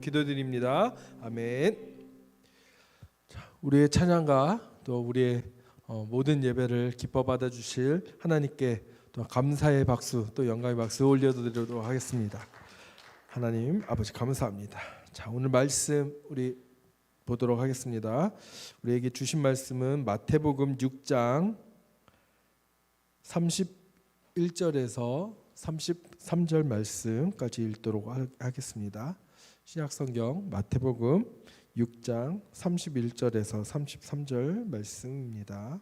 기도드립니다. 아멘. 우리의 찬양과 또 우리의 모든 예배를 기뻐 받아주실 하나님께 또 감사의 박수 또 영광의 박수 올려드리도록 하겠습니다. 하나님 아버지 감사합니다. 자, 오늘 말씀 우리 보도록 하겠습니다. 우리에게 주신 말씀은 마태복음 6장 31절에서 33절 말씀까지 읽도록 하겠습니다. 신약성경 마태복음 6장 31절에서 33절 말씀입니다.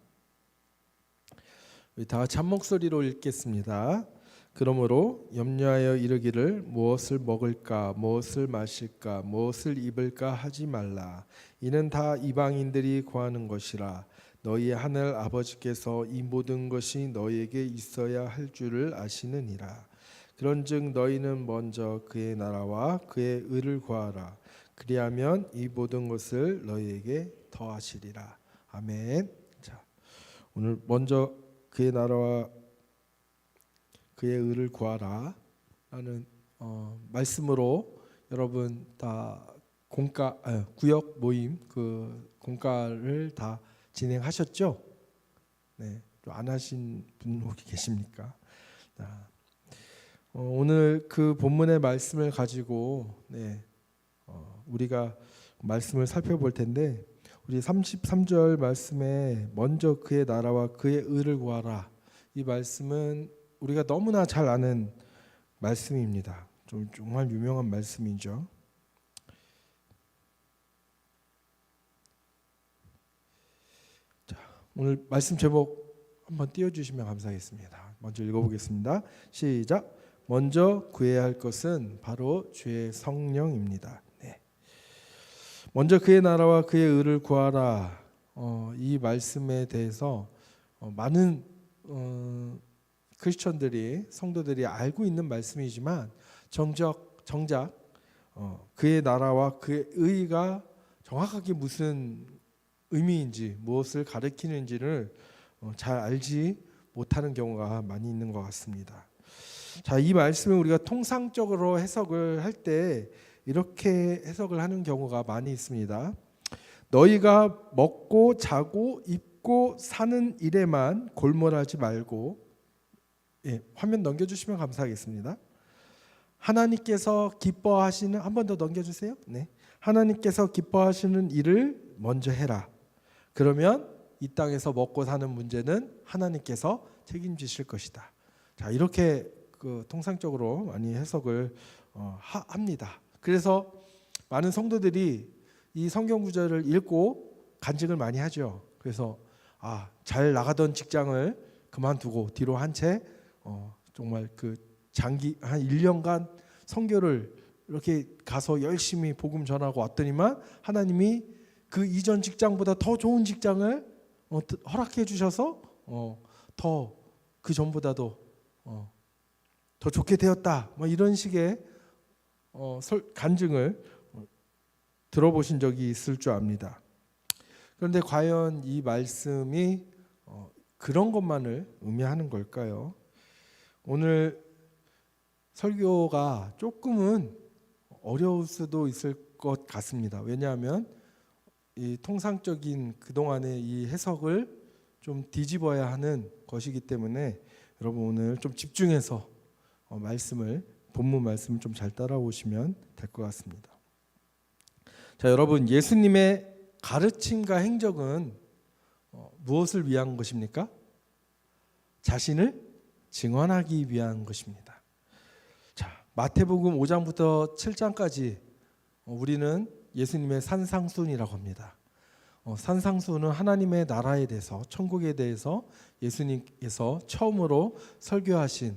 우리 다 같이 한 목소리로 읽겠습니다. 그러므로 염려하여 이르기를 무엇을 먹을까 무엇을 마실까 무엇을 입을까 하지 말라. 이는 다 이방인들이 구하는 것이라. 너희 하늘 아버지께서 이 모든 것이 너희에게 있어야 할 줄을 아시느니라. 그런즉 너희는 먼저 그의 나라와 그의 의를 구하라. 그리하면 이 모든 것을 너희에게 더하시리라. 아멘. 자, 오늘 먼저 그의 나라와 그의 의를 구하라 라는 말씀으로 여러분 다 구역 모임 그 공과를 다 진행하셨죠? 네, 또 안 하신 분 혹시 계십니까? 오늘 그 본문의 말씀을 가지고 우리가 말씀을 살펴볼 텐데, 우리 33절 말씀에 먼저 그의 나라와 그의 의를 구하라, 이 말씀은 우리가 너무나 잘 아는 말씀입니다. 좀 정말 유명한 말씀이죠. 자, 오늘 말씀 제목 한번 띄워주시면 감사하겠습니다. 먼저 읽어보겠습니다. 시작. 먼저 구해야 할 것은 바로 주의 성령입니다. 네. 먼저 그의 나라와 그의 의를 구하라. 이 말씀에 대해서 많은 크리스천들이 성도들이 알고 있는 말씀이지만 정작 그의 나라와 그의 의가 정확하게 무슨 의미인지 무엇을 가리키는지를 잘 알지 못하는 경우가 많이 있는 것 같습니다. 자, 이 말씀을 우리가 통상적으로 해석을 할 때 이렇게 해석을 하는 경우가 많이 있습니다. 너희가 먹고 자고 입고 사는 일에만 골몰하지 말고, 화면 넘겨주시면 감사하겠습니다. 하나님께서 기뻐하시는, 한 번 더 넘겨주세요. 네, 하나님께서 기뻐하시는 일을 먼저 해라. 그러면 이 땅에서 먹고 사는 문제는 하나님께서 책임지실 것이다. 자, 이렇게 통상적으로 많이 해석을 합니다. 그래서 많은 성도들이 이 성경 구절을 읽고 간증을 많이 하죠. 그래서 잘 나가던 직장을 그만두고 뒤로 한 채 정말 그 장기 한 1년간 선교를 이렇게 가서 열심히 복음 전하고 왔더니만 하나님이 그 이전 직장보다 더 좋은 직장을 허락해 주셔서 더 그 전보다도 더 좋게 되었다. 이런 식의 간증을 들어보신 적이 있을 줄 압니다. 그런데 과연 이 말씀이 그런 것만을 의미하는 걸까요? 오늘 설교가 조금은 어려울 수도 있을 것 같습니다. 왜냐하면 이 통상적인 그동안의 이 해석을 좀 뒤집어야 하는 것이기 때문에 여러분 오늘 좀 집중해서 본문 말씀을 좀 잘 따라오시면 될 것 같습니다. 자, 여러분, 예수님의 가르침과 행적은 무엇을 위한 것입니까? 자신을 증언하기 위한 것입니다. 자, 마태복음 5장부터 7장까지 우리는 예수님의 산상순이라고 합니다. 산상순은 하나님의 나라에 대해서, 천국에 대해서 예수님께서 처음으로 설교하신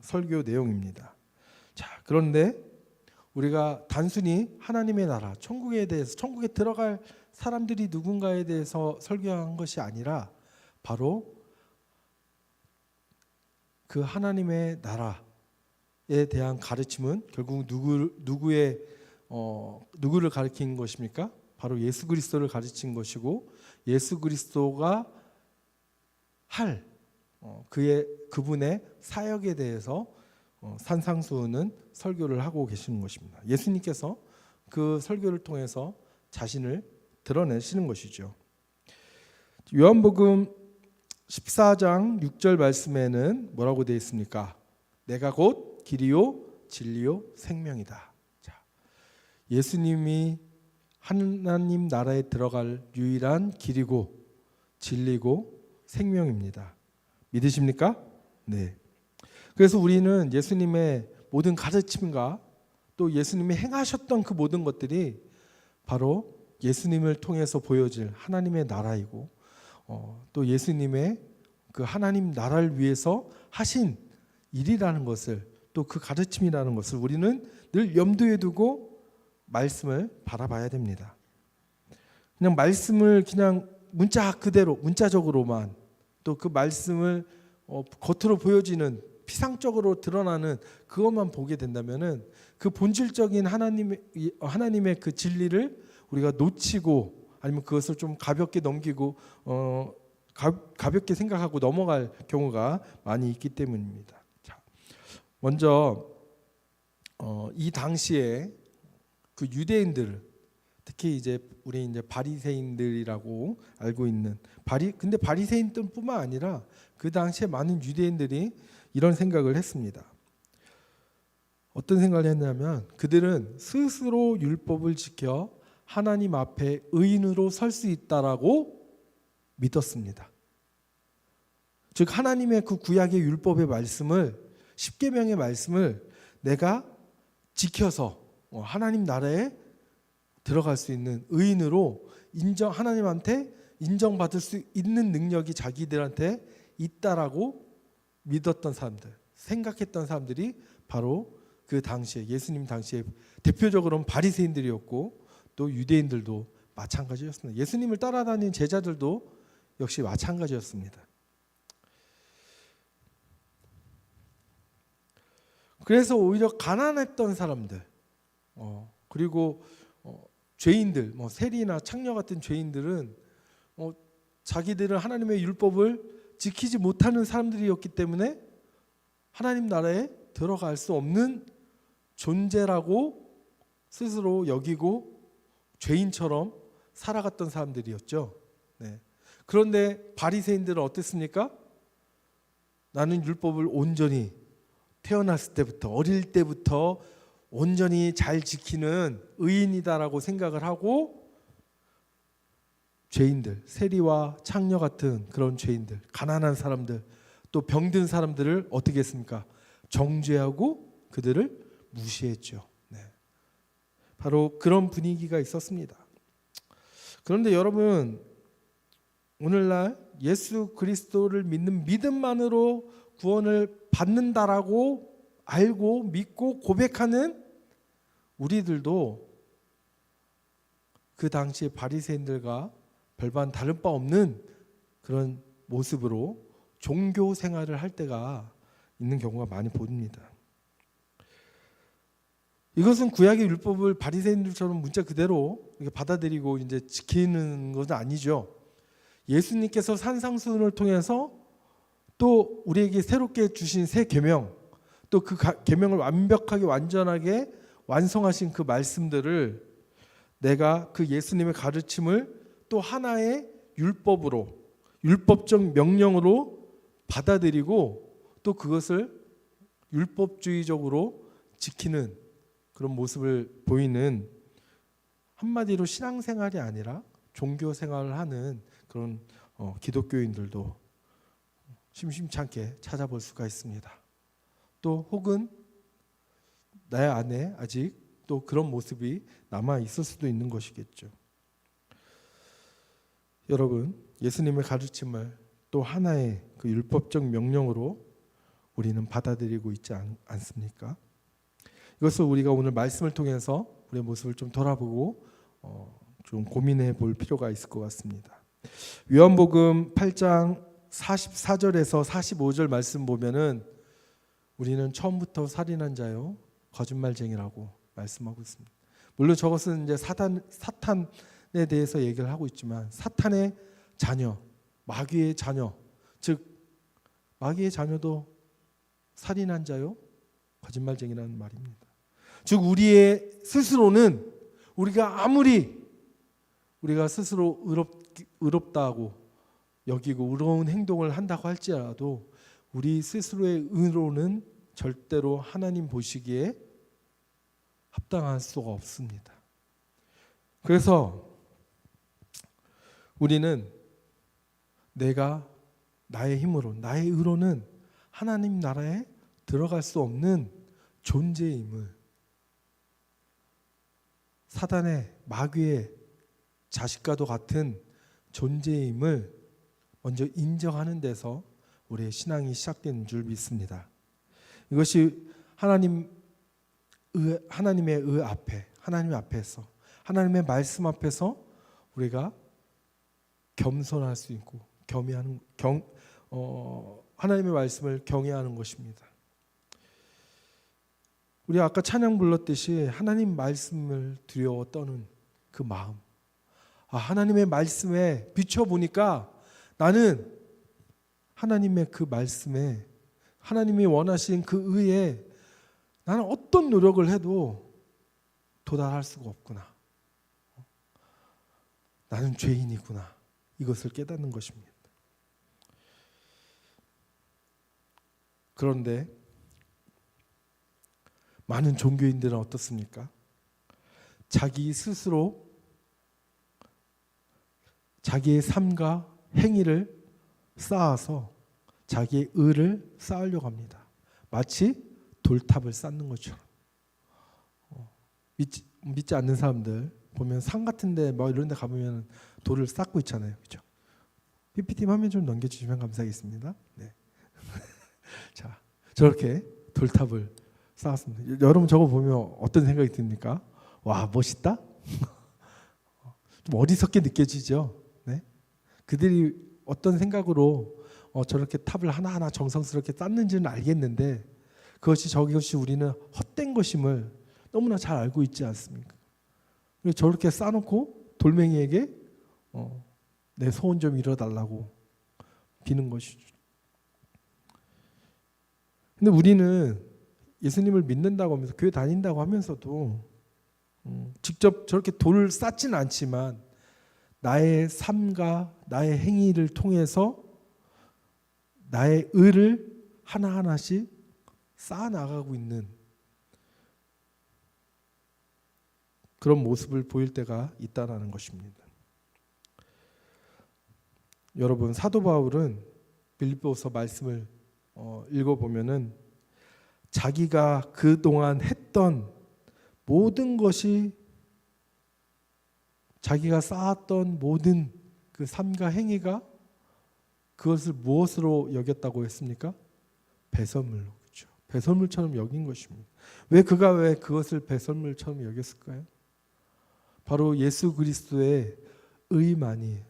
설교 내용입니다. 자, 그런데 우리가 단순히 하나님의 나라, 천국에 대해서, 천국에 들어갈 사람들이 누군가에 대해서 설교한 것이 아니라 바로 그 하나님의 나라에 대한 가르침은 결국 누구를 가르친 것입니까? 바로 예수 그리스도를 가르친 것이고, 예수 그리스도가 할 그분의 사역에 대해서 산상수훈은 설교를 하고 계시는 것입니다. 예수님께서 그 설교를 통해서 자신을 드러내시는 것이죠. 요한복음 14장 6절 말씀에는 뭐라고 되어 있습니까? 내가 곧 길이요 진리요 생명이다. 자, 예수님이 하나님 나라에 들어갈 유일한 길이고 진리고 생명입니다. 믿으십니까? 네. 그래서 우리는 예수님의 모든 가르침과 또 예수님이 행하셨던 그 모든 것들이 바로 예수님을 통해서 보여질 하나님의 나라이고 또 예수님의 그 하나님 나라를 위해서 하신 일이라는 것을 또 그 가르침이라는 것을 우리는 늘 염두에 두고 말씀을 바라봐야 됩니다. 그냥 말씀을 그냥 문자 그대로 문자적으로만 또 그 말씀을 겉으로 보여지는 피상적으로 드러나는 그것만 보게 된다면은 그 본질적인 하나님의 그 진리를 우리가 놓치고 아니면 그것을 좀 가볍게 넘기고 가볍게 생각하고 넘어갈 경우가 많이 있기 때문입니다. 자, 먼저 이 당시에 그 유대인들 특히 이제 우리 이제 바리새인들이라고 알고 있는 근데 바리새인들뿐만 아니라 그 당시에 많은 유대인들이 이런 생각을 했습니다. 어떤 생각을 했냐면 그들은 스스로 율법을 지켜 하나님 앞에 의인으로 설 수 있다라고 믿었습니다. 즉 하나님의 그 구약의 율법의 말씀을 십계명의 말씀을 내가 지켜서 하나님 나라에 들어갈 수 있는 의인으로 하나님한테 인정받을 수 있는 능력이 자기들한테 있다라고 믿었던 사람들, 생각했던 사람들이 바로 그 당시에 예수님 당시에 대표적으로는 바리새인들이었고 또 유대인들도 마찬가지였습니다. 예수님을 따라다니는 제자들도 역시 마찬가지였습니다. 그래서 오히려 가난했던 사람들 그리고 죄인들, 세리나 창녀 같은 죄인들은 자기들은 하나님의 율법을 지키지 못하는 사람들이었기 때문에 하나님 나라에 들어갈 수 없는 존재라고 스스로 여기고 죄인처럼 살아갔던 사람들이었죠. 네. 그런데 바리새인들은 어땠습니까? 나는 율법을 온전히 태어났을 때부터 어릴 때부터 온전히 잘 지키는 의인이다라고 생각을 하고 죄인들, 세리와 창녀 같은 그런 죄인들, 가난한 사람들, 또 병든 사람들을 어떻게 했습니까? 정죄하고 그들을 무시했죠. 네. 바로 그런 분위기가 있었습니다. 그런데 여러분, 오늘날 예수 그리스도를 믿는 믿음만으로 구원을 받는다라고 알고 믿고 고백하는 우리들도 그 당시에 바리새인들과 별반 다른 바 없는 그런 모습으로 종교 생활을 할 때가 있는 경우가 많이 보입니다. 이것은 구약의 율법을 바리새인들처럼 문자 그대로 받아들이고 이제 지키는 것은 아니죠. 예수님께서 산상수훈을 통해서 또 우리에게 새롭게 주신 새 계명, 또 그 계명을 완벽하게 완전하게 완성하신 그 말씀들을 내가 그 예수님의 가르침을 또 하나의 율법으로 율법적 명령으로 받아들이고 또 그것을 율법주의적으로 지키는 그런 모습을 보이는 한마디로 신앙생활이 아니라 종교생활을 하는 그런 기독교인들도 심심찮게 찾아볼 수가 있습니다. 또 혹은 내 안에 아직 또 그런 모습이 남아 있을 수도 있는 것이겠죠. 여러분, 예수님의 가르침을 또 하나의 그 율법적 명령으로 우리는 받아들이고 있지 않습니까? 이것을 우리가 오늘 말씀을 통해서 우리의 모습을 좀 돌아보고 좀 고민해 볼 필요가 있을 것 같습니다. 요한복음 8장 44절에서 45절 말씀 보면은 우리는 처음부터 살인한 자요 거짓말쟁이라고 말씀하고 있습니다. 물론 저것은 이제 사탄에 대해서 얘기를 하고 있지만 사탄의 자녀, 마귀의 자녀, 즉 마귀의 자녀도 살인한 자요 거짓말쟁이라는 말입니다. 즉 우리의 스스로는 우리가 아무리 우리가 스스로 의롭다고 여기고 의로운 행동을 한다고 할지라도 우리 스스로의 의로는 절대로 하나님 보시기에 합당할 수가 없습니다. 그래서 우리는 내가 나의 힘으로, 나의 의로는 하나님 나라에 들어갈 수 없는 존재임을, 사단의 마귀의 자식과도 같은 존재임을 먼저 인정하는 데서 우리의 신앙이 시작되는 줄 믿습니다. 이것이 하나님의 의 앞에, 하나님 앞에서, 하나님의 말씀 앞에서 우리가 겸손할 수 있고 하나님의 말씀을 경외하는 것입니다. 우리 아까 찬양 불렀듯이 하나님 말씀을 두려워 떠는 그 마음, 하나님의 말씀에 비춰보니까 나는 하나님의 그 말씀에, 하나님이 원하신 그 의에 나는 어떤 노력을 해도 도달할 수가 없구나. 나는 죄인이구나. 이것을 깨닫는 것입니다. 그런데 많은 종교인들은 어떻습니까? 자기 스스로 자기의 삶과 행위를 쌓아서 자기의 의를 쌓으려고 합니다. 마치 돌탑을 쌓는 것처럼. 믿지 않는 사람들 보면 산 같은데 뭐 이런 데 가보면 돌을 쌓고 있잖아요. 그렇죠? PPT 화면 좀 넘겨주시면 감사하겠습니다. 네. 자, 저렇게 돌탑을 쌓았습니다. 여러분 저거 보면 어떤 생각이 듭니까? 와, 멋있다? 좀 어리석게 느껴지죠? 네? 그들이 어떤 생각으로 저렇게 탑을 하나하나 정성스럽게 쌓는지는 알겠는데 저것이 우리는 헛된 것임을 너무나 잘 알고 있지 않습니까? 저렇게 쌓아놓고 돌멩이에게 내 소원 좀 이뤄달라고 비는 것이죠. 근데 우리는 예수님을 믿는다고 하면서 교회 다닌다고 하면서도 직접 저렇게 돌을 쌓지는 않지만 나의 삶과 나의 행위를 통해서 나의 의를 하나하나씩 쌓아나가고 있는 그런 모습을 보일 때가 있다는 것입니다. 여러분, 사도 바울은 빌립보서 말씀을 읽어보면은 자기가 그동안 했던 모든 것이, 자기가 쌓았던 모든 그 삶과 행위가 그것을 무엇으로 여겼다고 했습니까? 배설물로. 그렇죠? 배설물처럼 여긴 것입니다. 왜 그것을 배설물처럼 여겼을까요? 바로 예수 그리스도의 의만이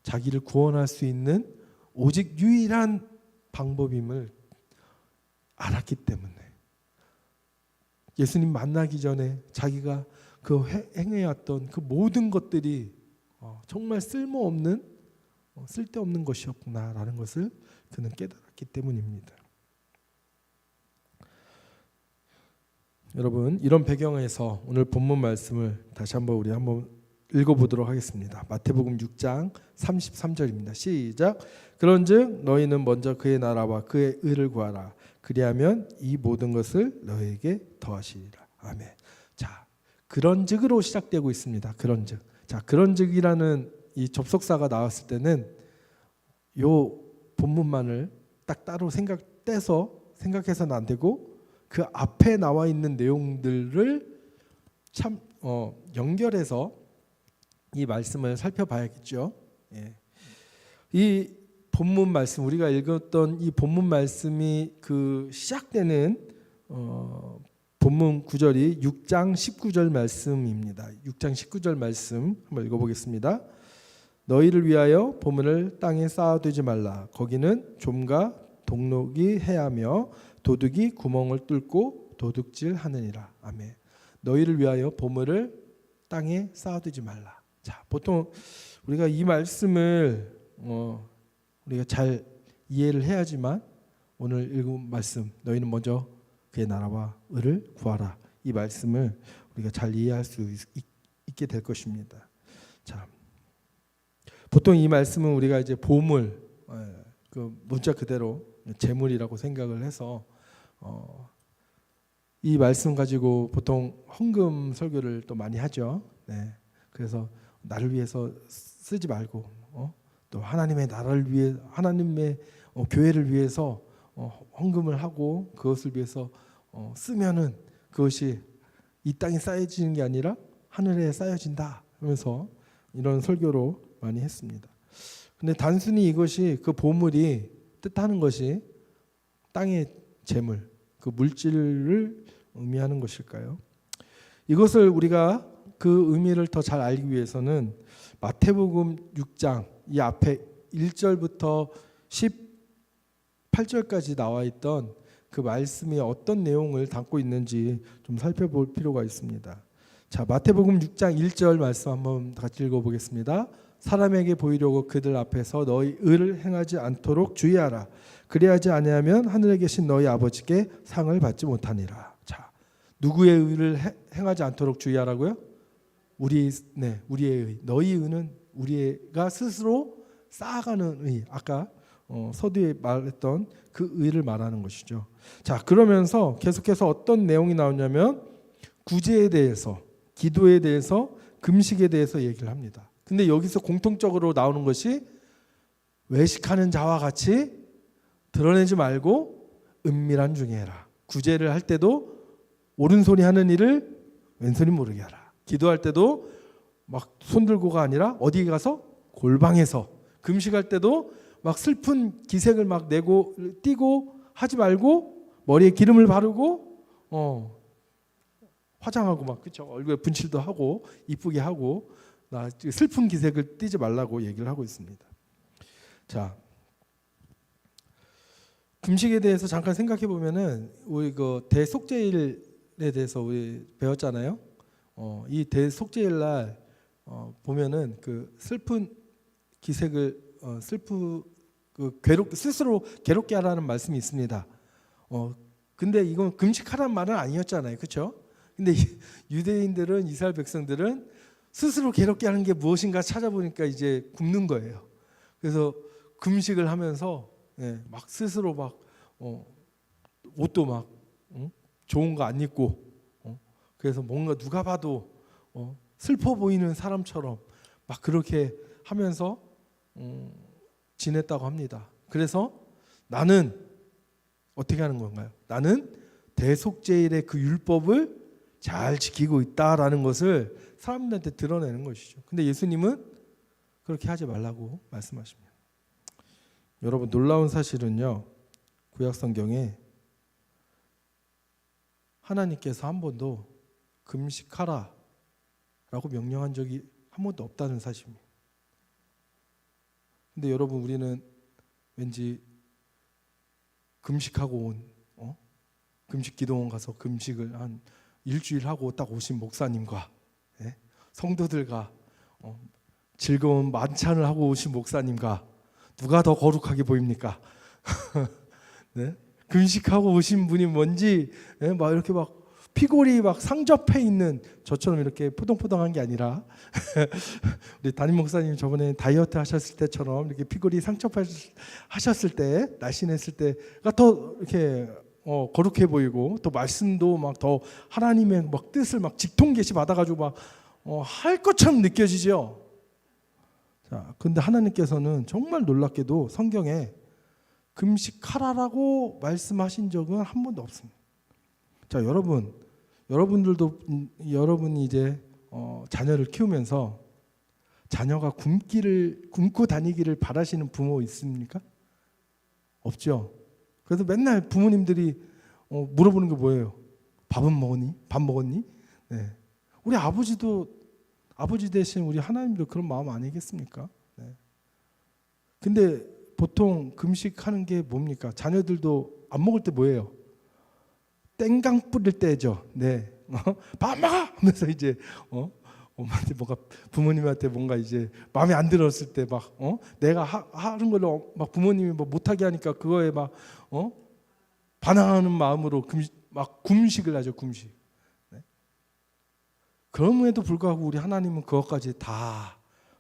자기를 구원할 수 있는 오직 유일한 방법임을 알았기 때문에, 예수님 만나기 전에 자기가 그 행해왔던 그 모든 것들이 정말 쓸데없는 것이었구나라는 것을 그는 깨달았기 때문입니다. 여러분, 이런 배경에서 오늘 본문 말씀을 다시 우리 한번 읽어보도록 하겠습니다. 마태복음 6장 33절입니다. 시작. 그런즉 너희는 먼저 그의 나라와 그의 의를 구하라. 그리하면 이 모든 것을 너희에게 더하시리라. 아멘. 자, 그런즉으로 시작되고 있습니다. 그런즉. 자, 그런즉이라는 이 접속사가 나왔을 때는 요 본문만을 딱 따로 생각해서는 안 되고 그 앞에 나와 있는 내용들을 참 연결해서 이 말씀을 살펴봐야겠죠. 예. 이 본문 말씀, 우리가 읽었던 이 본문 말씀이 그 시작되는 본문 구절이 6장 19절 말씀입니다. 6장 19절 말씀 한번 읽어보겠습니다. 너희를 위하여 보물을 땅에 쌓아두지 말라. 거기는 좀과 동록이 해하며 도둑이 구멍을 뚫고 도둑질하느니라. 아멘. 너희를 위하여 보물을 땅에 쌓아두지 말라. 자, 보통 우리가 이 말씀을 우리가 잘 이해를 해야지만 오늘 읽은 말씀, 너희는 먼저 그의 나라와 의를 구하라, 이 말씀을 우리가 잘 이해할 수 있게 될 것입니다. 자, 보통 이 말씀은 우리가 이제 보물, 그 문자 그대로 재물이라고 생각을 해서 이 말씀 가지고 보통 헌금 설교를 또 많이 하죠. 네. 그래서 나를 위해서 쓰지 말고 또 하나님의 나라를 위해 하나님의 교회를 위해서 헌금을 하고 그것을 위해서 쓰면은 그것이 이 땅에 쌓여지는 게 아니라 하늘에 쌓여진다 하면서 이런 설교로 많이 했습니다. 근데 단순히 이것이 그 보물이 뜻하는 것이 땅의 재물, 그 물질을 의미하는 것일까요? 이것을 우리가 그 의미를 더 잘 알기 위해서는 마태복음 6장 이 앞에 1절부터 18절까지 나와 있던 그 말씀이 어떤 내용을 담고 있는지 좀 살펴볼 필요가 있습니다. 자, 마태복음 6장 1절 말씀 한번 같이 읽어보겠습니다. 사람에게 보이려고 그들 앞에서 너희 의를 행하지 않도록 주의하라. 그리하지 아니하면 하늘에 계신 너희 아버지께 상을 받지 못하니라. 자, 누구의 의를 행하지 않도록 주의하라고요? 우리의 의. 너희 의는 우리가 스스로 쌓아가는 의. 아까 서두에 말했던 그 의를 말하는 것이죠. 자, 그러면서 계속해서 어떤 내용이 나오냐면 구제에 대해서, 기도에 대해서, 금식에 대해서 얘기를 합니다. 근데 여기서 공통적으로 나오는 것이 외식하는 자와 같이 드러내지 말고 은밀한 중에 해라. 구제를 할 때도 오른손이 하는 일을 왼손이 모르게 하라. 기도할 때도 막 손들고가 아니라 어디 가서 골방에서, 금식할 때도 막 슬픈 기색을 막 내고 띄고 하지 말고 머리에 기름을 바르고 화장하고 막 그렇죠. 얼굴에 분칠도 하고 이쁘게 하고 나 슬픈 기색을 띠지 말라고 얘기를 하고 있습니다. 자, 금식에 대해서 잠깐 생각해 보면은 우리 그 대속죄일에 대해서 우리 배웠잖아요. 이 대속죄일 날 보면은 그 슬픈 기색을 스스로 괴롭게 하라는 말씀이 있습니다. 근데 이건 금식하라는 말은 아니었잖아요, 그렇죠? 근데 유대인들은 이스라엘 백성들은 스스로 괴롭게 하는 게 무엇인가 찾아보니까 이제 굶는 거예요. 그래서 금식을 하면서 막 스스로 막 옷도 막 좋은 거 안 입고 그래서 뭔가 누가 봐도 슬퍼 보이는 사람처럼 막 그렇게 하면서 지냈다고 합니다. 그래서 나는 어떻게 하는 건가요? 나는 대속죄일의 그 율법을 잘 지키고 있다라는 것을 사람들한테 드러내는 것이죠. 근데 예수님은 그렇게 하지 말라고 말씀하십니다. 여러분, 놀라운 사실은요, 구약 성경에 하나님께서 한 번도 금식하라 라고 명령한 적이 한 번도 없다는 사실입니다. 근데 여러분, 우리는 왠지 금식하고 온 금식 기도원 가서 금식을 한 일주일 하고 딱 오신 목사님과 성도들과 즐거운 만찬을 하고 오신 목사님과 누가 더 거룩하게 보입니까? 네? 금식하고 오신 분이 뭔지 막 이렇게 막 피골이 막 상접해 있는 저처럼 이렇게 포동포동한 게 아니라 우리 담임 목사님 저번에 다이어트 하셨을 때처럼 이렇게 피골이 상접하셨을 때, 날씬했을 때가 더 이렇게 거룩해 보이고 또 말씀도 막 더 하나님의 막 뜻을 막 직통계시 받아가지고 막 할 것처럼 느껴지죠. 자, 근데 하나님께서는 정말 놀랍게도 성경에 금식하라라고 말씀하신 적은 한 번도 없습니다. 자, 여러분이 이제 자녀를 키우면서 자녀가 굶고 다니기를 바라시는 부모 있습니까? 없죠. 그래서 맨날 부모님들이 물어보는 게 뭐예요? 밥은 먹었니? 밥 먹었니? 네. 우리 아버지 대신 우리 하나님도 그런 마음 아니겠습니까? 네. 근데 보통 금식하는 게 뭡니까? 자녀들도 안 먹을 때 뭐예요? 땡강 뿌릴 때죠. 네. 밥 먹어! 하면서 이제 엄마한테 뭔가 부모님한테 뭔가 이제 마음에 안 들었을 때 막 내가 하는 걸 막 부모님이 뭐 못하게 하니까 그거에 막 반항하는 마음으로 막 금식을 하죠. 금식. 네. 그럼에도 불구하고 우리 하나님은 그것까지 다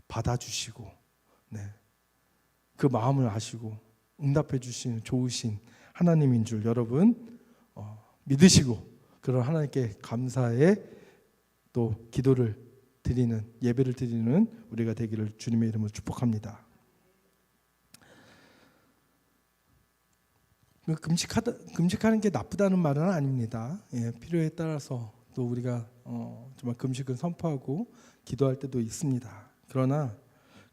받아주시고, 네, 그 마음을 아시고 응답해 주시는 좋으신 하나님인 줄 여러분 믿으시고, 그런 하나님께 감사의 또 기도를 드리는, 예배를 드리는 우리가 되기를 주님의 이름으로 축복합니다. 금식하는 게 나쁘다는 말은 아닙니다. 예, 필요에 따라서 또 우리가 정말 금식을 선포하고 기도할 때도 있습니다. 그러나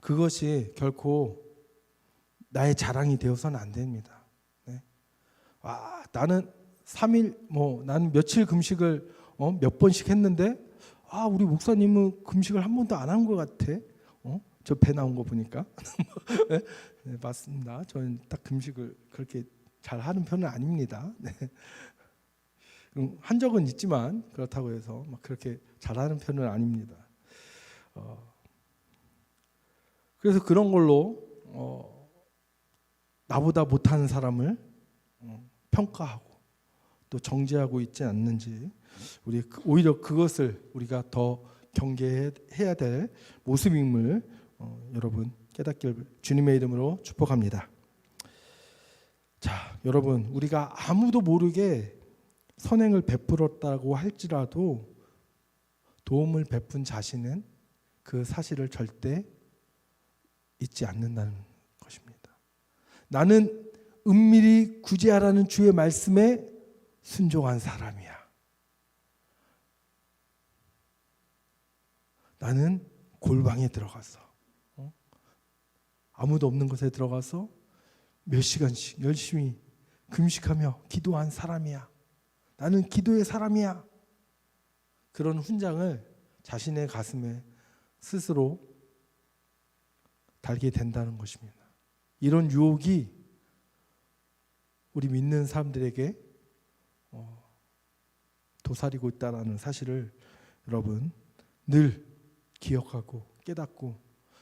그것이 결코 나의 자랑이 되어서는 안 됩니다. 네. 나는 3일, 나는 며칠 금식을 몇 번씩 했는데, 우리 목사님은 금식을 한 번도 안 한 것 같아. 저 배 나온 거 보니까. 네, 맞습니다. 저는 딱 금식을 그렇게 잘 하는 편은 아닙니다. 네. 한 적은 있지만 그렇다고 해서 막 그렇게 잘하는 편은 아닙니다. 그래서 그런 걸로 나보다 못하는 사람을 평가하고 또 정죄하고 있지 않는지, 우리 오히려 그것을 우리가 더 경계해야 될 모습임을 여러분 깨닫길 주님의 이름으로 축복합니다. 자, 여러분, 우리가 아무도 모르게 선행을 베풀었다고 할지라도 도움을 베푼 자신은 그 사실을 절대 잊지 않는다는 것입니다. 나는 은밀히 구제하라는 주의 말씀에 순종한 사람이야. 나는 골방에 들어가서 아무도 없는 곳에 들어가서 몇 시간씩 열심히 금식하며 기도한 사람이야. 나는 기도의 사람이야. 그런 훈장을 자신의 가슴에 스스로 달게 된다는 것입니다. 이런 유혹이 우리 믿는 사람들에게 도사리고 있다는 사실을 여러분 늘 기억하고 깨닫고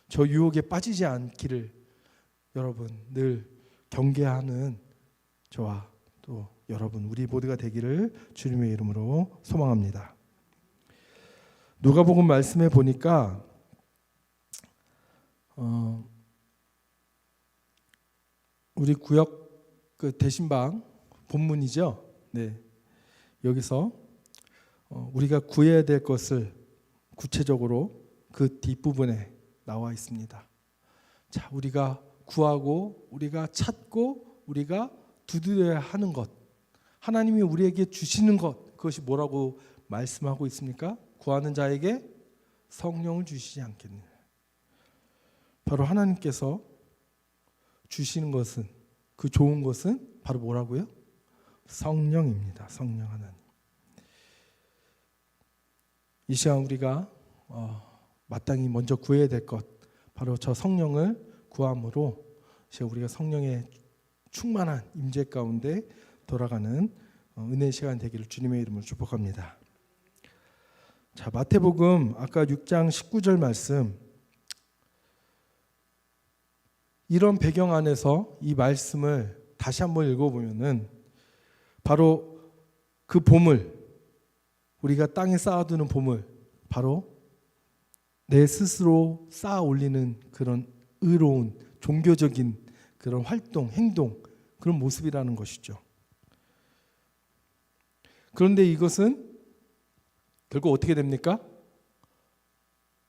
저 유혹에 빠지지 않기를 여러분 늘 경계하는 저와 또 여러분 우리 모두가 되기를 주님의 이름으로 소망합니다. 누가복음 말씀에 보니까 우리 구역 그 대신방 본문이죠. 네, 여기서 우리가 구해야 될 것을 구체적으로 그 뒷부분에 나와 있습니다. 자, 우리가 구하고 우리가 찾고 우리가 두드려야 하는 것, 하나님이 우리에게 주시는 것, 그것이 뭐라고 말씀하고 있습니까? 구하는 자에게 성령을 주시지 않겠느냐. 바로 하나님께서 주시는 것은, 그 좋은 것은 바로 뭐라고요? 성령입니다. 성령 하나님. 이 시간 우리가 마땅히 먼저 구해야 될 것, 바로 저 성령을 구함으로 우리가 성령의 충만한 임재 가운데 돌아가는 은혜의 시간 되기를 주님의 이름으로 축복합니다. 자, 마태복음 아까 6장 19절 말씀, 이런 배경 안에서 이 말씀을 다시 한번 읽어보면은 바로 그 보물, 우리가 땅에 쌓아두는 보물, 바로 내 스스로 쌓아 올리는 그런 의로운 종교적인 그런 활동, 행동, 그런 모습이라는 것이죠. 그런데 이것은 결국 어떻게 됩니까?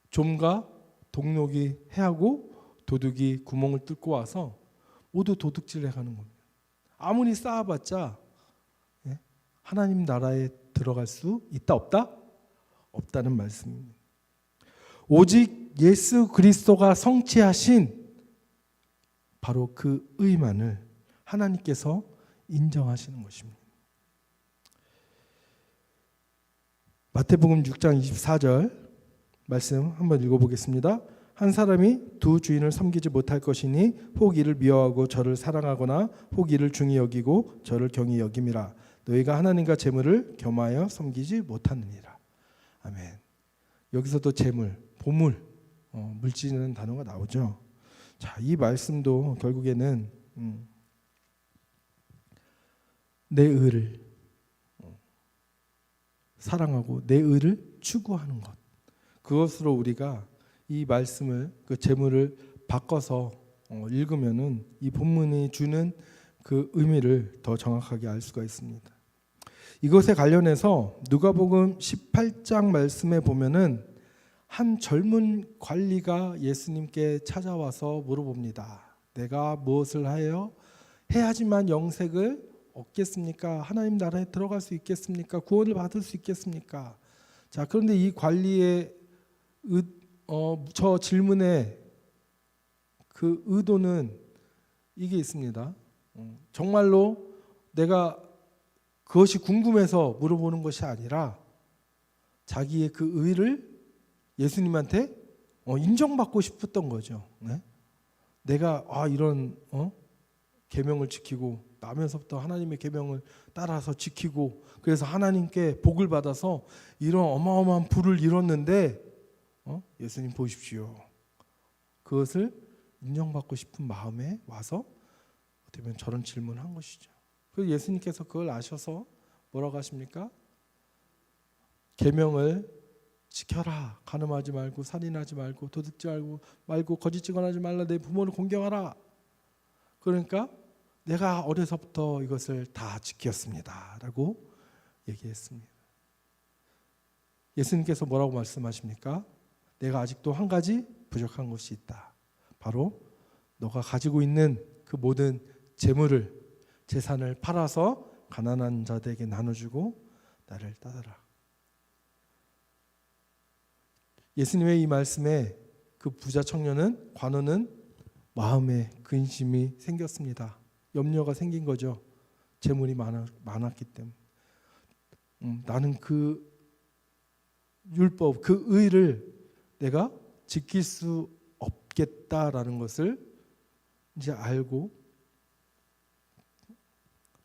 좀과 동록이 해하고 도둑이 구멍을 뚫고 와서 모두 도둑질을 해가는 겁니다. 아무리 쌓아봤자 하나님 나라에 들어갈 수 있다 없다? 없다는 말씀입니다. 오직 예수 그리스도가 성취하신 바로 그 의만을 하나님께서 인정하시는 것입니다. 마태복음 6장 24절 말씀 한번 읽어보겠습니다. 한 사람이 두 주인을 섬기지 못할 것이니 혹 이를 미워하고 저를 사랑하거나 혹 이를 중히 여기고 저를 경히 여김이라. 너희가 하나님과 재물을 겸하여 섬기지 못하느니라. 아멘. 여기서도 재물, 보물, 물질이라는 단어가 나오죠. 자, 이 말씀도 결국에는 내 의를 사랑하고 내 의를 추구하는 것, 그것으로 우리가 이 말씀을, 그 재물을 바꿔서 읽으면은 이 본문이 주는 그 의미를 더 정확하게 알 수가 있습니다. 이것에 관련해서 누가복음 18장 말씀에 보면은 한 젊은 관리가 예수님께 찾아와서 물어봅니다. 내가 무엇을 하여 해야지만 영생을 얻겠습니까? 하나님 나라에 들어갈 수 있겠습니까? 구원을 받을 수 있겠습니까? 자, 그런데 이 관리의 저 질문에 그 의도는 이게 있습니다. 정말로 내가 그것이 궁금해서 물어보는 것이 아니라 자기의 그 의를 예수님한테 인정받고 싶었던 거죠. 네? 내가 이런 계명을 지키고 나면서부터 하나님의 계명을 따라서 지키고 그래서 하나님께 복을 받아서 이런 어마어마한 부를 이뤘는데 예수님 보십시오. 그것을 인정받고 싶은 마음에 와서 어떻게 보면 저런 질문을 한 것이죠. 그래서 예수님께서 그걸 아셔서 뭐라고 하십니까? 계명을 지켜라. 간음하지 말고 살인하지 말고 도둑질 말고 거짓 증언하지 말라. 내 부모를 공경하라. 그러니까 내가 어려서부터 이것을 다 지켰습니다 라고 얘기했습니다. 예수님께서 뭐라고 말씀하십니까? 내가 아직도 한 가지 부족한 것이 있다. 바로 너가 가지고 있는 그 모든 재산을 팔아서 가난한 자들에게 나눠주고 나를 따르라. 예수님의 이 말씀에 그 부자 청년은, 관원은 마음에 근심이 생겼습니다. 염려가 생긴 거죠. 재물이 많았기 때문에. 나는 그 율법, 그 의를 내가 지킬 수 없겠다라는 것을 이제 알고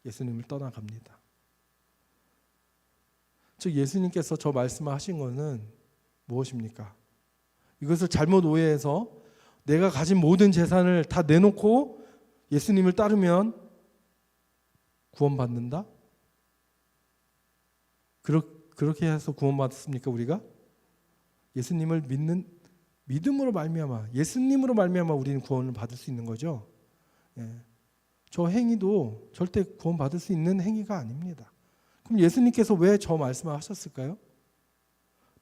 예수님을 떠나갑니다. 즉 예수님께서 저 말씀을 하신 것은 무엇입니까? 이것을 잘못 오해해서 내가 가진 모든 재산을 다 내놓고 예수님을 따르면 구원받는다? 그렇게 해서 구원받습니까 우리가? 예수님을 믿는 믿음으로 말미암아, 예수님으로 말미암아 우리는 구원을 받을 수 있는 거죠. 저 행위도 절대 구원받을 수 있는 행위가 아닙니다. 그럼 예수님께서 왜 저 말씀을 하셨을까요?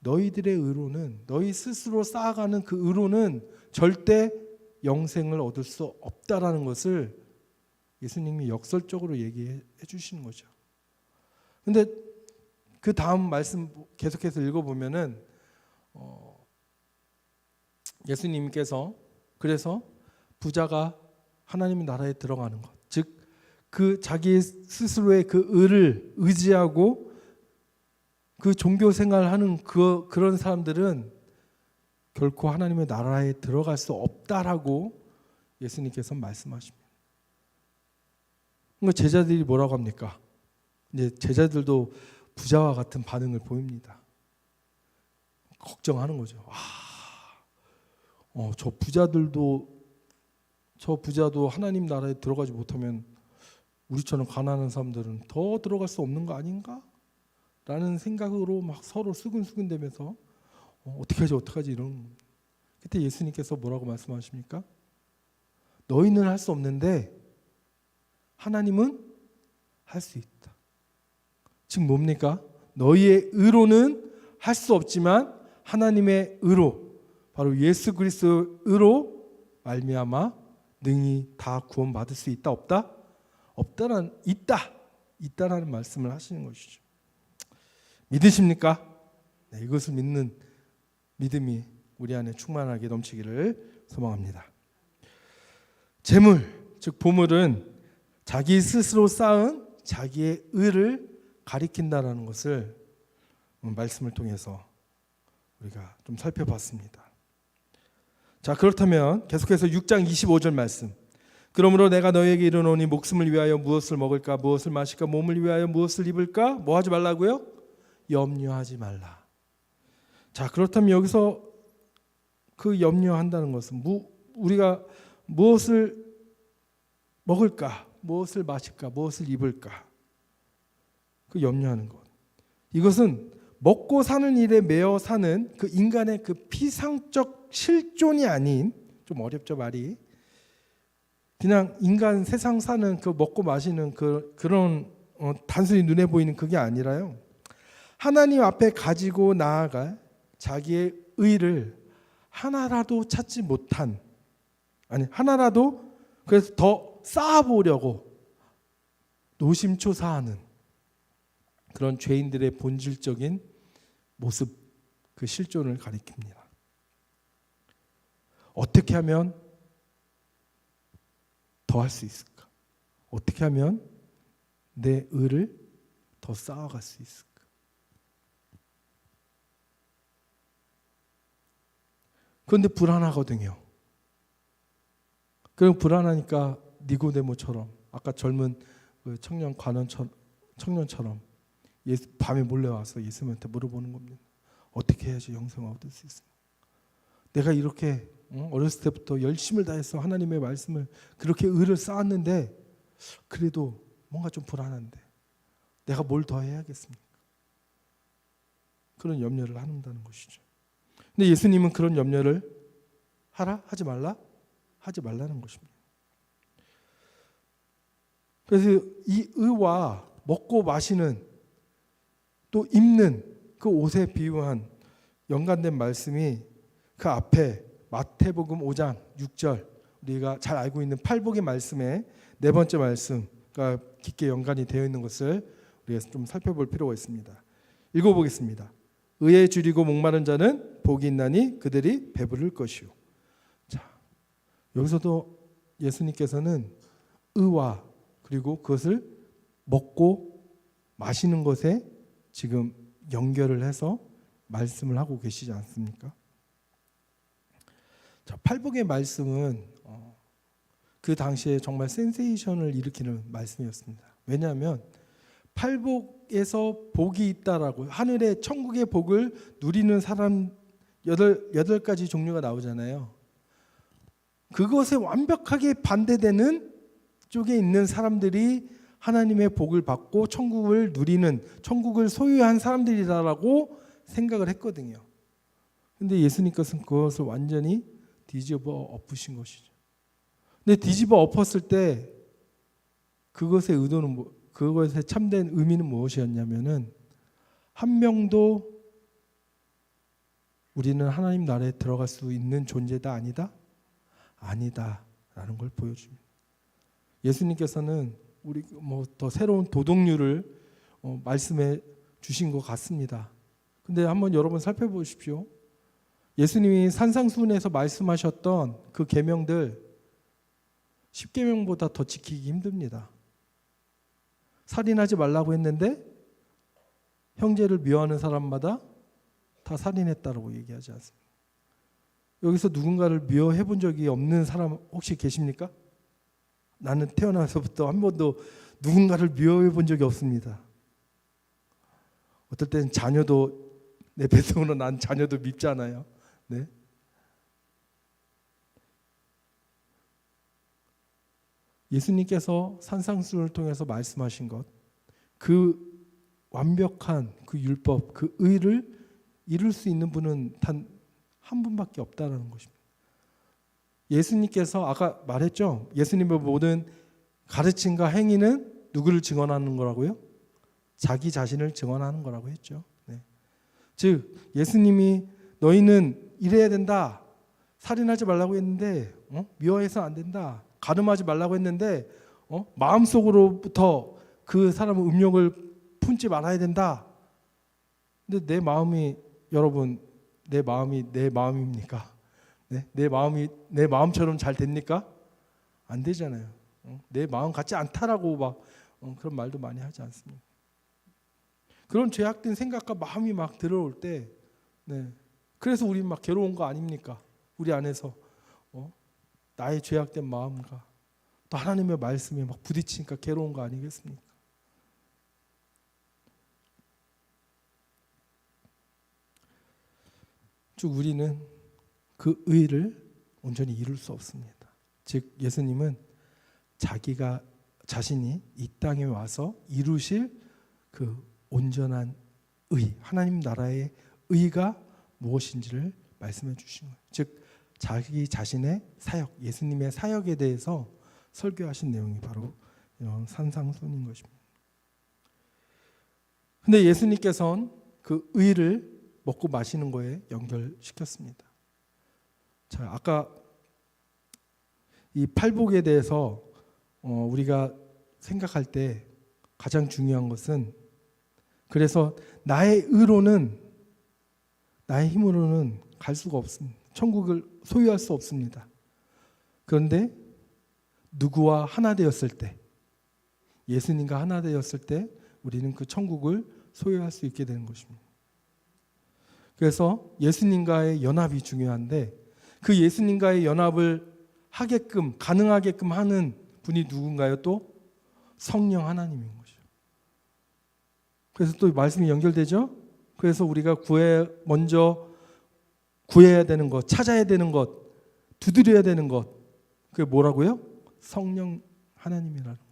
너희들의 의로는, 너희 스스로 쌓아가는 그 의로는 절대 영생을 얻을 수 없다라는 것을 예수님이 역설적으로 얘기해 주시는 거죠. 근데 그 다음 말씀 계속해서 읽어보면은 예수님께서 그래서 부자가 하나님의 나라에 들어가는 것, 즉 그 자기 스스로의 그 의를 의지하고 그 종교 생활하는 그런 사람들은 결코 하나님의 나라에 들어갈 수 없다라고 예수님께서 말씀하십니다. 그러니까 제자들이 뭐라고 합니까? 이제 제자들도 부자와 같은 반응을 보입니다. 걱정하는 거죠. 저 부자도 하나님 나라에 들어가지 못하면 우리처럼 가난한 사람들은 더 들어갈 수 없는 거 아닌가? 라는 생각으로 막 서로 수근수근대면서 어떻게 하지 이런. 그때 예수님께서 뭐라고 말씀하십니까? 너희는 할 수 없는데 하나님은 할 수 있다. 즉 뭡니까? 너희의 의로는 할 수 없지만 하나님의 의로, 바로 예수 그리스도의 의로 말미암아 능히 다 구원받을 수 있다 없다? 있다라는 말씀을 하시는 것이죠. 믿으십니까? 네, 이것을 믿는 믿음이 우리 안에 충만하게 넘치기를 소망합니다. 재물, 즉 보물은 자기 스스로 쌓은 자기의 의를 가리킨다라는 것을 말씀을 통해서 우리가 좀 살펴봤습니다. 자, 그렇다면 계속해서 6장 25절 말씀. 그러므로 내가 너에게 이르노니 목숨을 위하여 무엇을 먹을까, 무엇을 마실까, 몸을 위하여 무엇을 입을까, 뭐 하지 말라고요? 염려하지 말라. 자, 그렇다면 여기서 그 염려한다는 것은 우리가 무엇을 먹을까, 무엇을 마실까, 무엇을 입을까, 그 염려하는 것. 이것은 먹고 사는 일에 매여 사는 그 인간의 그 피상적 실존이 아닌, 좀 어렵죠 말이, 그냥 인간 세상 사는 그 먹고 마시는 그런 단순히 눈에 보이는 그게 아니라요, 하나님 앞에 가지고 나아갈 자기의 의를 하나라도 찾지 못한, 아니 하나라도 그래서 더 쌓아보려고 노심초사하는 그런 죄인들의 본질적인 모습, 그 실존을 가리킵니다. 어떻게 하면 더 할 수 있을까? 어떻게 하면 내 의를 더 쌓아갈 수 있을까? 그런데 불안하거든요. 그리고 불안하니까 니고데모처럼, 아까 젊은 그 청년처럼 밤에 몰래 와서 예수님한테 물어보는 겁니다. 어떻게 해야지 영생을 얻을 수 있습니까? 내가 이렇게 어렸을 때부터 열심을 다해서 하나님의 말씀을 그렇게 의를 쌓았는데 그래도 뭔가 좀 불안한데 내가 뭘 더 해야겠습니까? 그런 염려를 한다는 것이죠. 근데 예수님은 그런 염려를 하라? 하지 말라? 하지 말라는 것입니다. 그래서 이 의와 먹고 마시는 또 입는 그 옷에 비유한 연관된 말씀이 그 앞에 마태복음 5장 6절, 우리가 잘 알고 있는 팔복의 말씀에 네 번째 말씀과 깊게 연관이 되어 있는 것을 우리가 좀 살펴볼 필요가 있습니다. 읽어보겠습니다. 의에 줄이고 목마른 자는 복이 있나니 그들이 배부를 것이요. 자, 여기서도 예수님께서는 의와 그리고 그것을 먹고 마시는 것에 지금 연결을 해서 말씀을 하고 계시지 않습니까? 자, 팔복의 말씀은 그 당시에 정말 센세이션을 일으키는 말씀이었습니다. 왜냐하면 팔복에서 복이 있다라고, 하늘의 천국의 복을 누리는 사람 여덟 가지 종류가 나오잖아요. 그것에 완벽하게 반대되는 쪽에 있는 사람들이 하나님의 복을 받고 천국을 누리는, 천국을 소유한 사람들이다라고 생각을 했거든요. 근데 예수님께서는 그것을 완전히 뒤집어 엎으신 것이죠. 근데 뒤집어 엎었을 때 그것의 의도는 그것의 참된 의미는 무엇이었냐면은, 한 명도 우리는 하나님 나라에 들어갈 수 있는 존재다 아니다? 아니다라는 걸 보여줍니다. 예수님께서는 우리 더 새로운 도덕률을 말씀해 주신 것 같습니다. 근데 한번 여러분 살펴보십시오. 예수님이 산상수훈에서 말씀하셨던 그 계명들 10계명보다 더 지키기 힘듭니다. 살인하지 말라고 했는데 형제를 미워하는 사람마다 다 살인했다라고 얘기하지 않습니까? 여기서 누군가를 미워해 본 적이 없는 사람 혹시 계십니까? 나는 태어나서부터 한 번도 누군가를 미워해 본 적이 없습니다. 어떨 때는 자녀도, 내 뱃속으로 난 자녀도 밉잖아요. 네? 예수님께서 산상수훈을 통해서 말씀하신 것, 그 완벽한 그 율법, 그 의를 이룰 수 있는 분은 단 한 분밖에 없다는 것입니다. 예수님께서 아까 말했죠. 예수님의 모든 가르침과 행위는 누구를 증언하는 거라고요? 자기 자신을 증언하는 거라고 했죠. 네. 즉 예수님이 너희는 이래야 된다, 살인하지 말라고 했는데 미워해서 안 된다, 가늠하지 말라고 했는데 마음속으로부터 그 사람은 음욕을 품지 말아야 된다. 근데 내 마음이, 여러분, 내 마음이 내 마음입니까? 네? 내 마음이 내 마음처럼 잘 됩니까? 안 되잖아요. 내 마음 같지 않다라고 막 그런 말도 많이 하지 않습니까? 그런 죄악된 생각과 마음이 막 들어올 때, 네. 그래서 우리 막 괴로운 거 아닙니까? 우리 안에서 나의 죄악된 마음과 또 하나님의 말씀에 막 부딪히니까 괴로운 거 아니겠습니까? 즉 우리는 그 의를 온전히 이룰 수 없습니다. 즉 예수님은 자신이 이 땅에 와서 이루실 그 온전한 의, 하나님 나라의 의가 무엇인지를 말씀해 주신 거예요. 즉 자기 자신의 사역, 예수님의 사역에 대해서 설교하신 내용이 바로 이런 산상수훈인 것입니다. 근데 예수님께서는 그 의를 먹고 마시는 거에 연결시켰습니다. 자, 아까 이 팔복에 대해서 우리가 생각할 때 가장 중요한 것은, 그래서 나의 의로는, 나의 힘으로는 갈 수가 없습니다. 천국을 소유할 수 없습니다. 그런데 누구와 하나 되었을 때, 예수님과 하나 되었을 때 우리는 그 천국을 소유할 수 있게 되는 것입니다. 그래서 예수님과의 연합이 중요한데, 그 예수님과의 연합을 하게끔, 가능하게끔 하는 분이 누군가요? 또 성령 하나님인 것이죠. 그래서 또 말씀이 연결되죠. 그래서 우리가 먼저 구해야 되는 것, 찾아야 되는 것, 두드려야 되는 것, 그게 뭐라고요? 성령 하나님이라는 거예요.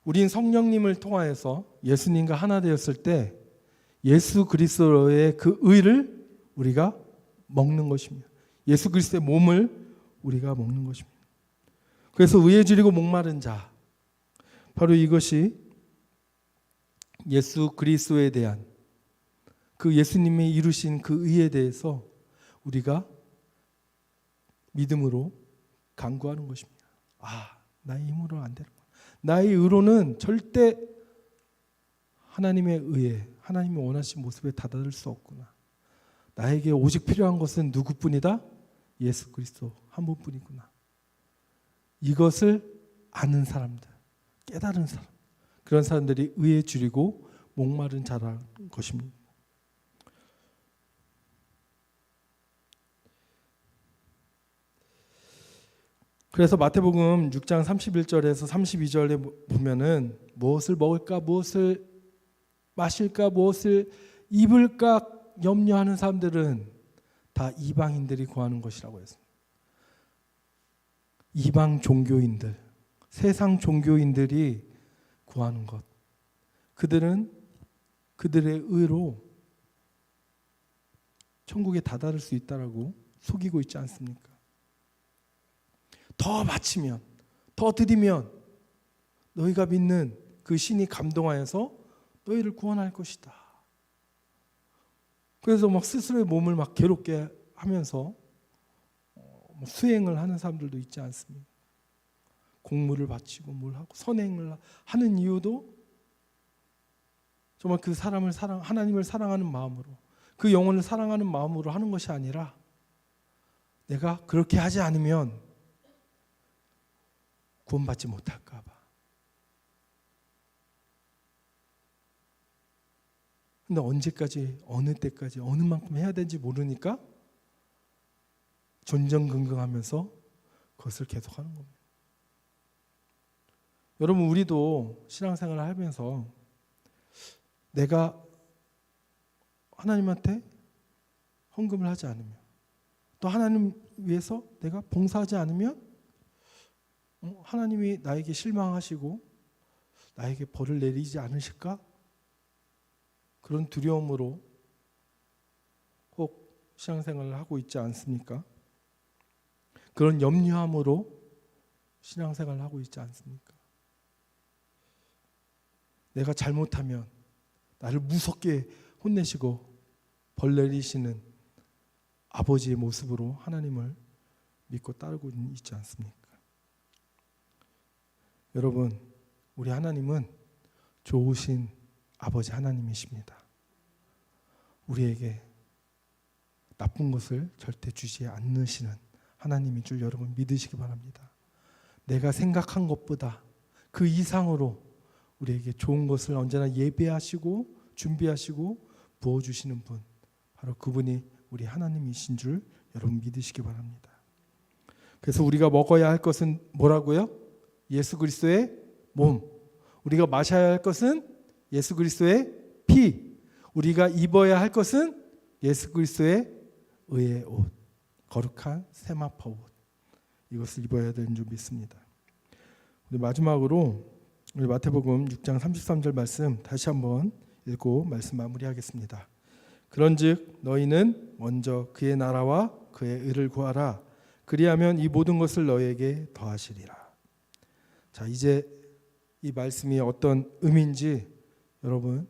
우린 성령님을 통하여서 예수님과 하나 되었을 때 예수 그리스도의 그 의를 우리가 먹는 것입니다. 예수 그리스도의 몸을 우리가 먹는 것입니다. 그래서 의에 줄이고 목마른 자, 바로 이것이 예수 그리스도에 대한, 그 예수님이 이루신 그 의에 대해서 우리가 믿음으로 간구하는 것입니다. 나의 힘으로 안 되는 거야. 나의 의로는 절대 하나님의 의에, 하나님이 원하신 모습에 다다를 수 없구나. 나에게 오직 필요한 것은 누구뿐이다? 예수 그리스도 한 분뿐이구나. 이것을 아는 사람들, 깨달은 사람, 그런 사람들이 의에 줄이고 목마른 자라는 것입니다. 그래서 마태복음 6장 31절에서 32절에 보면은 무엇을 먹을까, 무엇을 마실까, 무엇을 입을까 염려하는 사람들은 다 이방인들이 구하는 것이라고 했습니다. 이방 종교인들, 세상 종교인들이 구하는 것, 그들은 그들의 의로 천국에 다다를 수 있다라고 속이고 있지 않습니까? 더 바치면, 더 드리면 너희가 믿는 그 신이 감동하여서 너희를 구원할 것이다. 그래서 막 스스로의 몸을 막 괴롭게 하면서 수행을 하는 사람들도 있지 않습니까? 공물을 바치고 뭘 하고 선행을 하는 이유도 정말 그 사람을 하나님을 사랑하는 마음으로, 그 영혼을 사랑하는 마음으로 하는 것이 아니라, 내가 그렇게 하지 않으면 구원받지 못할까 봐. 근데 언제까지, 어느 때까지, 어느 만큼 해야 되는지 모르니까 전전긍긍하면서 그것을 계속하는 겁니다. 여러분, 우리도 신앙생활을 하면서 내가 하나님한테 헌금을 하지 않으면, 또 하나님 위해서 내가 봉사하지 않으면 하나님이 나에게 실망하시고 나에게 벌을 내리지 않으실까? 그런 두려움으로 꼭 신앙생활을 하고 있지 않습니까? 그런 염려함으로 신앙생활을 하고 있지 않습니까? 내가 잘못하면 나를 무섭게 혼내시고 벌 내리시는 아버지의 모습으로 하나님을 믿고 따르고 있지 않습니까? 여러분, 우리 하나님은 좋으신 아버지 하나님이십니다. 우리에게 나쁜 것을 절대 주지 않으시는 하나님인 줄 여러분 믿으시기 바랍니다. 내가 생각한 것보다 그 이상으로 우리에게 좋은 것을 언제나 예배하시고 준비하시고 부어주시는 분, 바로 그분이 우리 하나님이신 줄 여러분 믿으시기 바랍니다. 그래서 우리가 먹어야 할 것은 뭐라고요? 예수 그리스도의 몸. 우리가 마셔야 할 것은 예수 그리스도의 피. 우리가 입어야 할 것은 예수 그리스도의 의의 옷, 거룩한 세마포 옷. 이것을 입어야 되는 줄 믿습니다. 마지막으로 우리 마태복음 6장 33절 말씀 다시 한번 읽고 말씀 마무리하겠습니다. 그런즉 너희는 먼저 그의 나라와 그의 의를 구하라. 그리하면 이 모든 것을 너희에게 더하시리라. 자, 이제 이 말씀이 어떤 의미인지 여러분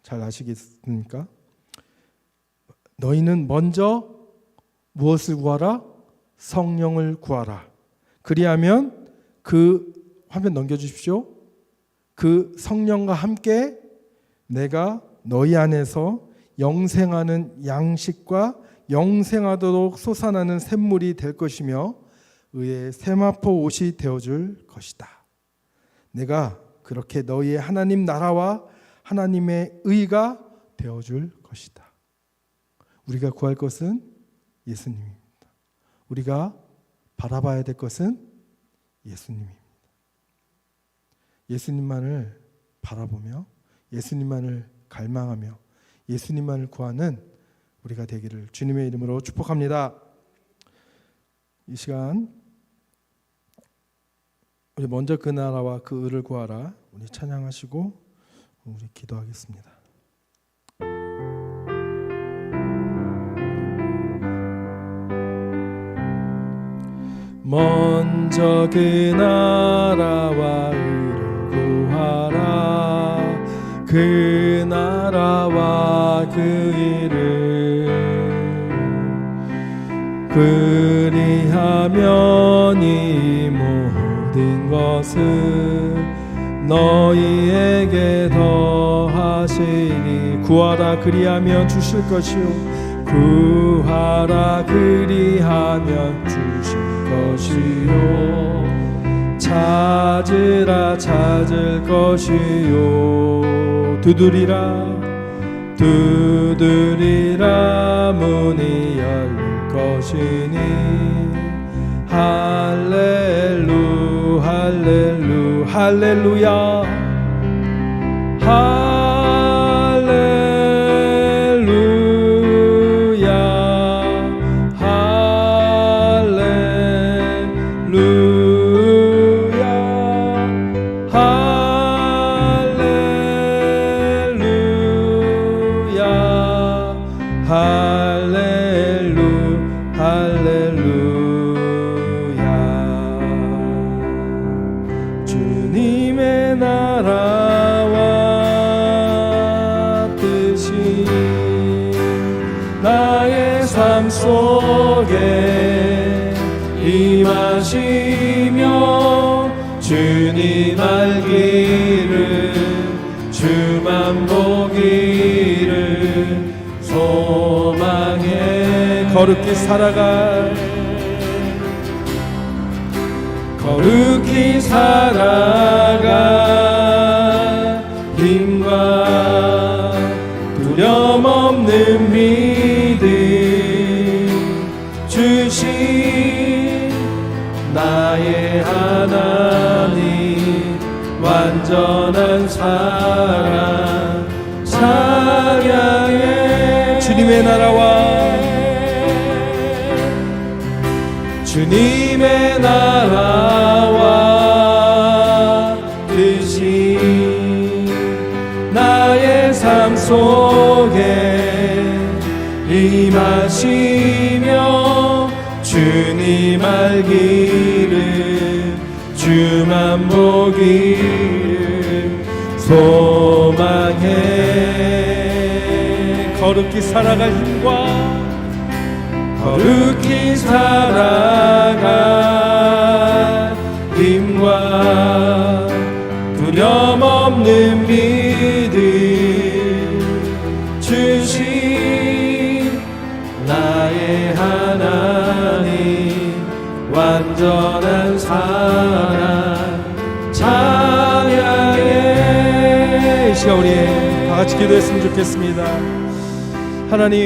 잘 아시겠습니까? 너희는 먼저 무엇을 구하라? 성령을 구하라. 그리하면 그 화면 넘겨주십시오. 그 성령과 함께 내가 너희 안에서 영생하는 양식과 영생하도록 솟아나는 샘물이 될 것이며 의의 세마포 옷이 되어줄 것이다. 내가 그렇게 너희의 하나님 나라와 하나님의 의가 되어줄 것이다. 우리가 구할 것은 예수님입니다. 우리가 바라봐야 될 것은 예수님입니다. 예수님만을 바라보며 예수님만을 갈망하며 예수님만을 구하는 우리가 되기를 주님의 이름으로 축복합니다. 이 시간 우리 먼저 그 나라와 그 의를 구하라. 우리 찬양하시고 우리 기도하겠습니다. 먼저 그 나라와 의를 구하라. 그 나라와 그 의를 그리하면 이 모든 것을 너희에게 더하시리. 구하라 그리하면 주실 것이요 구하라 그리하면 주실 것이요 찾으라 찾을 것이요 두드리라 문이 열릴 것이니 할렐루야 주님의 나라와 뜻이 나의 삶 속에 임하시며 주님 알기를 주만 보기를 소망해 거룩히 살아가 힘과 두려움 없는 믿음 주신 나의 하나님 완전한 사랑 찬양해 주님의 나라와 뜻이 나의 삶 속에 임하시며 주님 알기를 주만 보기를 소망해 거룩히 살아갈 힘과 거룩히 살아갈 힘과 두려움 없는 믿음 주신 나의 하나님 완전한 사랑 찬양해. 이 시간 우리 다 같이 기도했으면 좋겠습니다. 하나님